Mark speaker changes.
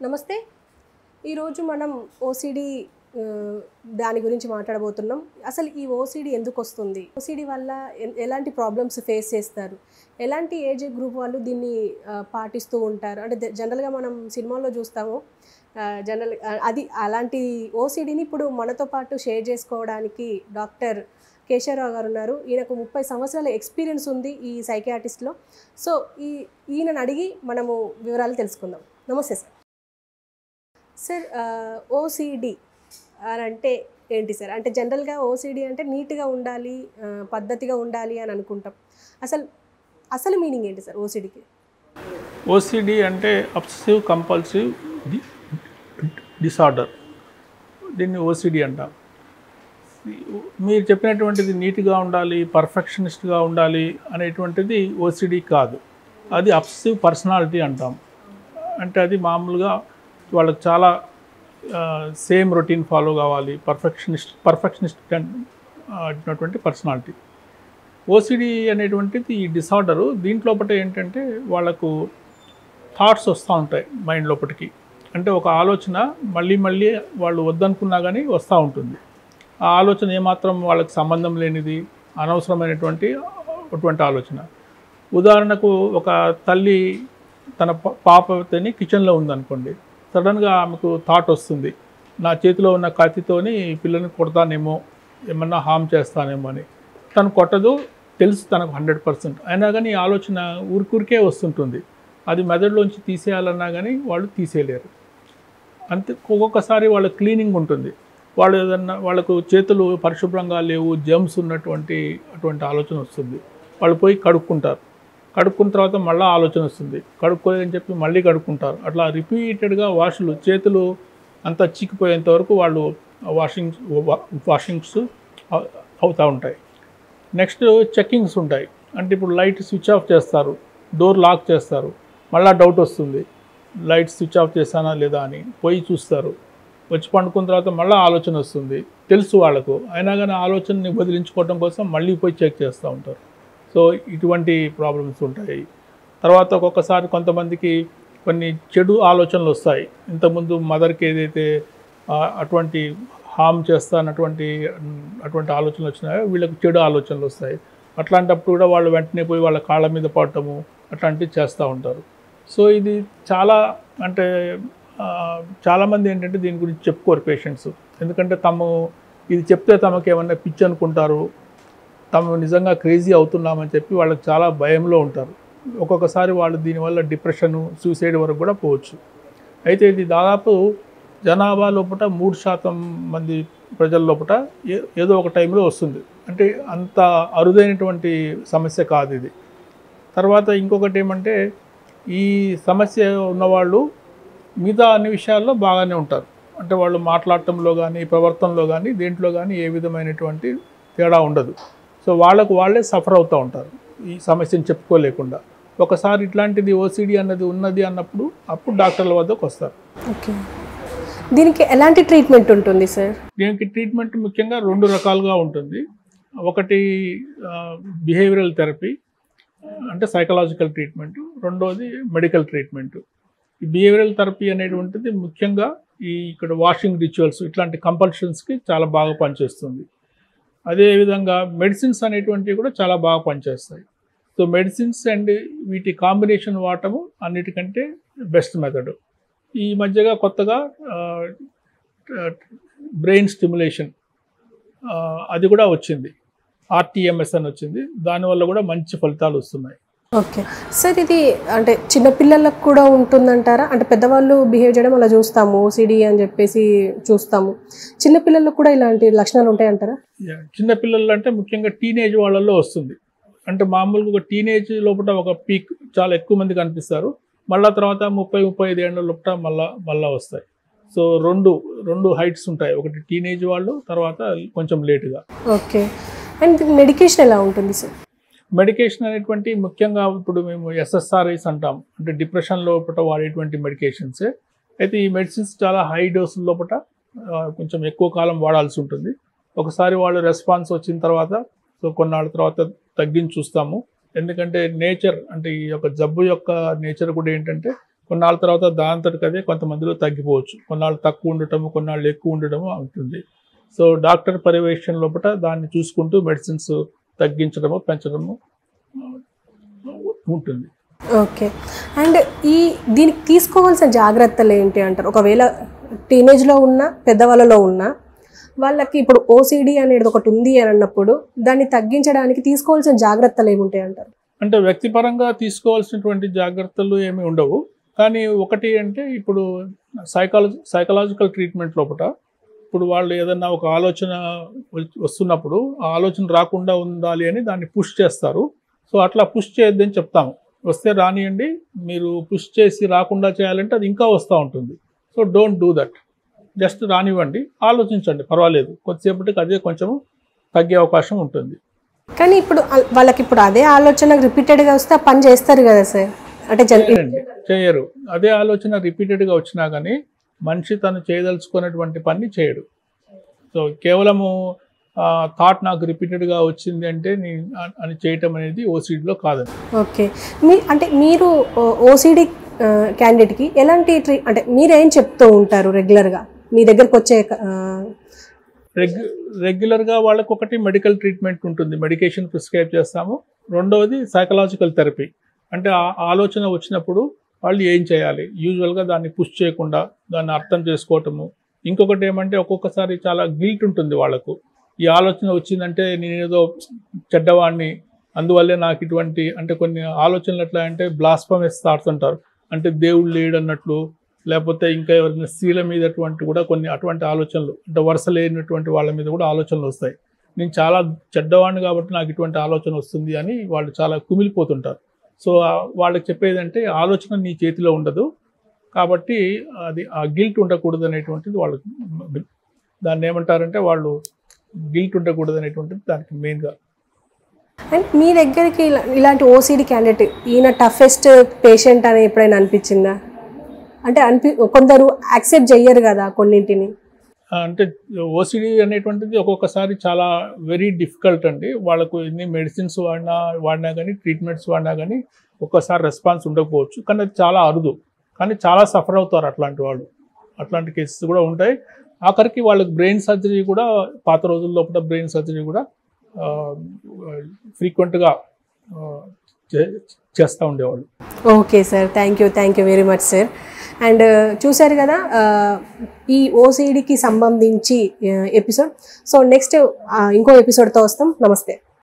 Speaker 1: నమస్తే. ఈరోజు మనం ఓసీడీ దాని గురించి మాట్లాడబోతున్నాం. అసలు ఈ ఓసీడీ ఎందుకు వస్తుంది? ఓసీడీ వల్ల ఎలాంటి ప్రాబ్లమ్స్ ఫేస్ చేస్తారు? ఎలాంటి ఏజ్ గ్రూప్ వాళ్ళు దీన్ని పాటిస్తూ ఉంటారు? అంటే జనరల్గా మనం సినిమాల్లో చూస్తాము. అది అలాంటి ఓసీడీని ఇప్పుడు మనతో పాటు షేర్ చేసుకోవడానికి డాక్టర్ కేశవరావు గారు ఉన్నారు. ఈయనకు 30 సంవత్సరాల ఎక్స్పీరియన్స్ ఉంది ఈ సైకియాట్రిస్ట్లో. సో ఈయనను అడిగి మనము వివరాలు తెలుసుకుందాం. నమస్తే సార్. సార్, ఓసీడీ అని అంటే ఏంటి సార్? అంటే జనరల్గా ఓసీడీ అంటే నీట్గా ఉండాలి, పద్ధతిగా ఉండాలి అని అనుకుంటాం. అసలు మీనింగ్ ఏంటి సార్ ఓసీడీకి?
Speaker 2: ఓసీడీ అంటే అబ్సెసివ్ కంపల్సివ్ డిసార్డర్. దీన్ని ఓసీడీ అంటాం. మీరు చెప్పినటువంటిది నీట్గా ఉండాలి, పర్ఫెక్షనిస్ట్గా ఉండాలి అనేటువంటిది ఓసీడీ కాదు. అది అబ్సెసివ్ పర్సనాలిటీ అంటాం. అంటే అది మామూలుగా వాళ్ళకి చాలా సేమ్ రొటీన్ ఫాలో కావాలి, పర్ఫెక్షనిస్ట్ అటువంటి పర్సనాలిటీ. ఓసీడీ అనేటువంటిది ఈ డిసార్డరు. దీంట్లోపట ఏంటంటే వాళ్ళకు థాట్స్ వస్తూ ఉంటాయి మైండ్ లోపటికి. అంటే ఒక ఆలోచన మళ్ళీ మళ్ళీ వాళ్ళు వద్దనుకున్నా కానీ వస్తూ ఉంటుంది. ఆ ఆలోచన ఏమాత్రం వాళ్ళకి సంబంధం లేనిది, అనవసరమైనటువంటి ఆలోచన. ఉదాహరణకు ఒక తల్లి తన పాపని కిచెన్లో ఉందనుకోండి, సడన్గా ఆమెకు థాట్ వస్తుంది, నా చేతిలో ఉన్న కత్తితోని పిల్లని కొడతానేమో, ఏమన్నా హామ్ చేస్తానేమో అని. తను కొట్టదు, తెలుసు తనకు 100%. అయినా కానీ ఈ ఆలోచన ఊరికే వస్తుంటుంది. అది మెదడులోంచి తీసేయాలన్నా కానీ వాళ్ళు తీసేయలేరు. అంతే. ఒక్కొక్కసారి వాళ్ళ క్లీనింగ్ ఉంటుంది, వాళ్ళు ఏదన్నా వాళ్ళకు చేతులు పరిశుభ్రంగా లేవు, జమ్స్ అటువంటి ఆలోచన వస్తుంది. వాళ్ళు పోయి కడుక్కుంటారు. కడుక్కున్న తర్వాత మళ్ళీ ఆలోచన వస్తుంది, కడుక్కోలేదని చెప్పి మళ్ళీ కడుక్కుంటారు. అట్లా రిపీటెడ్గా చేతులు అంతా చీకిపోయేంత వరకు వాళ్ళు వాషింగ్స్ అవుతూ ఉంటాయి. నెక్స్ట్ చెక్కింగ్స్ ఉంటాయి. అంటే ఇప్పుడు లైట్ స్విచ్ ఆఫ్ చేస్తారు, డోర్ లాక్ చేస్తారు, మళ్ళీ డౌట్ వస్తుంది, లైట్ స్విచ్ ఆఫ్ చేశానా లేదా అని పోయి చూస్తారు. వచ్చి పండుకున్న తర్వాత మళ్ళీ ఆలోచన వస్తుంది, తెలుసు వాళ్ళకు, అయినా కానీ ఆలోచనని వదిలించుకోవడం కోసం మళ్ళీ పోయి చెక్ చేస్తూ ఉంటారు. సో ఇటువంటి ప్రాబ్లమ్స్ ఉంటాయి. తర్వాత ఒక్కొక్కసారి కొంతమందికి కొన్ని చెడు ఆలోచనలు వస్తాయి. ఇంతకుముందు మదర్కి ఏదైతే అటువంటి హామ్ చేస్తానటువంటి ఆలోచనలు వచ్చినాయో వీళ్ళకి చెడు ఆలోచనలు వస్తాయి. అట్లాంటప్పుడు కూడా వాళ్ళు వెంటనే పోయి వాళ్ళ కాళ్ళ మీద పడటము అట్లాంటివి చేస్తూ ఉంటారు. సో ఇది అంటే చాలామంది ఏంటంటే దీని గురించి చెప్పుకోరు పేషెంట్స్. ఎందుకంటే ఇది చెప్తే తమకు ఏమన్నా పిచ్చి అనుకుంటారు, తాము నిజంగా క్రేజీ అవుతున్నామని చెప్పి వాళ్ళకి చాలా భయంలో ఉంటారు. ఒక్కొక్కసారి వాళ్ళు దీనివల్ల డిప్రెషను, సూసైడ్ వరకు కూడా పోవచ్చు. అయితే ఇది దాదాపు జనాభా లోపల 3% మంది ప్రజల లోపల ఏదో ఒక టైంలో వస్తుంది. అంటే అంత అరుదైనటువంటి సమస్య కాదు ఇది. తర్వాత ఇంకొకటి ఏమంటే, ఈ సమస్య ఉన్నవాళ్ళు మిగతా అన్ని విషయాల్లో బాగానే ఉంటారు. అంటే వాళ్ళు మాట్లాడటంలో కానీ, ప్రవర్తనలో కానీ, దేంట్లో కానీ ఏ విధమైనటువంటి తేడా ఉండదు. సో వాళ్ళే సఫర్ అవుతూ ఉంటారు ఈ సమస్యను చెప్పుకోలేకుండా. ఒకసారి ఇట్లాంటిది ఓసీడీ అన్నది ఉన్నది అన్నప్పుడు అప్పుడు డాక్టర్ల వద్దకు వస్తారు.
Speaker 1: ఓకే. దీనికి ఎలాంటి ట్రీట్మెంట్ ఉంటుంది సార్?
Speaker 2: దీనికి ట్రీట్మెంట్ ముఖ్యంగా 2 రకాలుగా ఉంటుంది. ఒకటి బిహేవియరల్ థెరపీ, అంటే సైకలాజికల్ ట్రీట్మెంట్. రెండోది మెడికల్ ట్రీట్మెంట్. ఈ బిహేవియరల్ థెరపీ అనేటువంటిది ముఖ్యంగా ఇక్కడ వాషింగ్ రిచువల్స్ ఇట్లాంటి కంపల్షన్స్కి చాలా బాగా పనిచేస్తుంది. అదేవిధంగా మెడిసిన్స్ అనేటువంటివి కూడా చాలా బాగా పనిచేస్తాయి. సో మెడిసిన్స్ అండ్ వీటి కాంబినేషన్ వాడటము అన్నిటికంటే బెస్ట్ మెథడ్. ఈ మధ్యగా కొత్తగా బ్రెయిన్ స్టిమ్యులేషన్ అది కూడా వచ్చింది, ఆర్టీఎంఎస్ అని వచ్చింది. దానివల్ల కూడా మంచి ఫలితాలు వస్తున్నాయి.
Speaker 1: ఓకే సార్, ఇది అంటే చిన్నపిల్లలకు కూడా ఉంటుందంటారా? అంటే పెద్దవాళ్ళు బిహేవ్ చేయడం అలా చూస్తాము, ఓసీడీ అని చెప్పేసి చూస్తాము. చిన్నపిల్లలకు కూడా ఇలాంటి లక్షణాలు ఉంటాయంటారా?
Speaker 2: చిన్నపిల్లలు అంటే ముఖ్యంగా టీనేజ్ వాళ్ళల్లో వస్తుంది. అంటే మామూలుగా ఒక టీనేజ్ లోపల ఒక పీక్ చాలా ఎక్కువ మంది కనిపిస్తారు. మళ్ళీ తర్వాత 30-35 ఏళ్ళ లోపల మళ్ళా వస్తాయి. సో రెండు హైట్స్ ఉంటాయి, ఒకటి టీనేజ్ వాళ్ళు, తర్వాత కొంచెం లేటుగా.
Speaker 1: ఓకే. అండ్ మెడికేషన్ ఎలా ఉంటుంది సార్?
Speaker 2: మెడికేషన్ అనేటువంటి ముఖ్యంగా ఇప్పుడు మేము SSRIs అంటాం, అంటే డిప్రెషన్ లోపల వాడేటువంటి మెడికేషన్సే. అయితే ఈ మెడిసిన్స్ చాలా హై డోసుల లోపల కొంచెం ఎక్కువ కాలం వాడాల్సి ఉంటుంది. ఒకసారి వాళ్ళు రెస్పాన్స్ వచ్చిన తర్వాత సో కొన్నాళ్ళ తర్వాత తగ్గించి చూస్తాము. ఎందుకంటే నేచర్, అంటే ఈ యొక్క జబ్బు యొక్క నేచర్ కూడా ఏంటంటే కొన్నాళ్ళ తర్వాత దాంతటికి అదే కొంతమందిలో తగ్గిపోవచ్చు. కొన్నాళ్ళు తక్కువ ఉండటము, కొన్నాళ్ళు ఎక్కువ ఉండటము ఉంటుంది. సో డాక్టర్ పర్యవేక్షణ లోపల దాన్ని చూసుకుంటూ మెడిసిన్స్ తగ్గించడము, పెంచడము ఉంటుంది.
Speaker 1: ఓకే. అండ్ దీనికి తీసుకోవాల్సిన జాగ్రత్తలు ఏంటి అంటారు? ఒకవేళ టీనేజ్లో ఉన్న పెద్దవాళ్ళలో ఉన్న వాళ్ళకి ఇప్పుడు ఓసిడి అనేది ఒకటి ఉంది అని అన్నప్పుడు దాన్ని తగ్గించడానికి తీసుకోవాల్సిన జాగ్రత్తలు ఏముంటాయి అంటారు?
Speaker 2: అంటే వ్యక్తిపరంగా తీసుకోవాల్సినటువంటి జాగ్రత్తలు ఏమి ఉండవు. కానీ ఒకటి అంటే ఇప్పుడు సైకలాజికల్ ట్రీట్మెంట్ లోపల ఇప్పుడు వాళ్ళు ఏదన్నా ఒక ఆలోచన వస్తున్నప్పుడు ఆ ఆలోచన రాకుండా ఉండాలి అని దాన్ని పుష్ చేస్తారు. సో అట్లా పుష్ చేయొద్దని చెప్తాము. వస్తే రానియండి, మీరు పుష్ చేసి రాకుండా చేయాలంటే అది ఇంకా వస్తూ ఉంటుంది. So don't do that. Just రానివ్వండి, ఆలోచించండి, పర్వాలేదు, కొద్దిసేపటికి అదే కొంచెం తగ్గే అవకాశం ఉంటుంది.
Speaker 1: కానీ ఇప్పుడు వాళ్ళకి ఇప్పుడు అదే ఆలోచన రిపీటెడ్గా వస్తే పని చేస్తారు కదా సార్? అంటే
Speaker 2: చేయరు. అదే ఆలోచన రిపీటెడ్గా వచ్చినా కానీ మనిషి తను చేయదలుచుకున్నటువంటి పని చేయడు. సో కేవలము థాట్ నాకు రిపీటెడ్గా వచ్చింది అంటే అని చేయటం అనేది ఓసిడిలో కాదండి.
Speaker 1: ఓకే. అంటే మీరు ఓసిడి క్యాండిడేట్కి ఎలాంటి అంటే మీరేం చెప్తూ ఉంటారు రెగ్యులర్గా మీ దగ్గరకు వచ్చే?
Speaker 2: రెగ్యులర్గా వాళ్ళకు ఒకటి మెడికల్ ట్రీట్మెంట్ ఉంటుంది, మెడికేషన్ ప్రిస్క్రైబ్ చేస్తాము. రెండవది సైకలాజికల్ థెరపీ. అంటే ఆ ఆలోచన వచ్చినప్పుడు వాళ్ళు ఏం చేయాలి, యూజువల్గా దాన్ని పుష్ చేయకుండా దాన్ని అర్థం చేసుకోవటము. ఇంకొకటి ఏమంటే ఒక్కొక్కసారి చాలా గిల్ట్ ఉంటుంది వాళ్ళకు. ఈ ఆలోచన వచ్చిందంటే నేనేదో చెడ్డవాడిని, అందువల్లే నాకు ఇటువంటి అంటే కొన్ని ఆలోచనలు ఎట్లా అంటే బ్లాస్ఫమస్ థాట్స్ అంటారు. అంటే దేవుడు లేడు అన్నట్లు, లేకపోతే ఇంకా ఎవరైనా స్త్రీల మీద కూడా కొన్ని అటువంటి ఆలోచనలు, అంటే వరుస లేనటువంటి వాళ్ళ మీద కూడా ఆలోచనలు వస్తాయి. నేను చాలా చెడ్డవాడిని కాబట్టి నాకు ఇటువంటి ఆలోచన వస్తుంది అని వాళ్ళు చాలా కుమిలిపోతుంటారు. సో వాళ్ళకి చెప్పేదంటే ఆలోచన నీ చేతిలో ఉండదు కాబట్టి అది ఆ గిల్ట్ ఉండకూడదు అనేటువంటిది వాళ్ళకి, దాన్ని ఏమంటారంటే వాళ్ళు గిల్ట్ ఉండకూడదు అనేటువంటిది దానికి మెయిన్గా.
Speaker 1: అండ్ మీ దగ్గరికి ఇలాంటి ఓసిడి క్యాండిడేట్ ఈయన టఫెస్ట్ పేషెంట్ అని ఎప్పుడైనా అనిపించిందా? అంటే కొందరు యాక్సెప్ట్ చెయ్యరు కదా కొన్నింటిని.
Speaker 2: అంటే ఓసిడి అనేటువంటిది ఒక్కొక్కసారి చాలా వెరీ డిఫికల్ట్ అండి. వాళ్ళకు ఎన్ని మెడిసిన్స్ వాడినా కానీ, ట్రీట్మెంట్స్ వాడినా కానీ ఒక్కోసారి రెస్పాన్స్ ఉండకపోవచ్చు. కానీ అది చాలా అరుదు, కానీ చాలా సఫర్ అవుతారు అట్లాంటి వాళ్ళు. అట్లాంటి కేసెస్ కూడా ఉంటాయి. ఆఖరికి వాళ్ళకి బ్రెయిన్ సర్జరీ కూడా పాత రోజుల లోపల బ్రెయిన్ సర్జరీ కూడా ఫ్రీక్వెంట్గా చేస్తూ ఉండేవాళ్ళు.
Speaker 1: Okay sir, thank you very much sir. And చూశారు కదా ఈ ఓసిడికి సంబంధించి ఎపిసోడ్. సో నెక్స్ట్ ఇంకో ఎపిసోడ్తో వస్తాం. నమస్తే.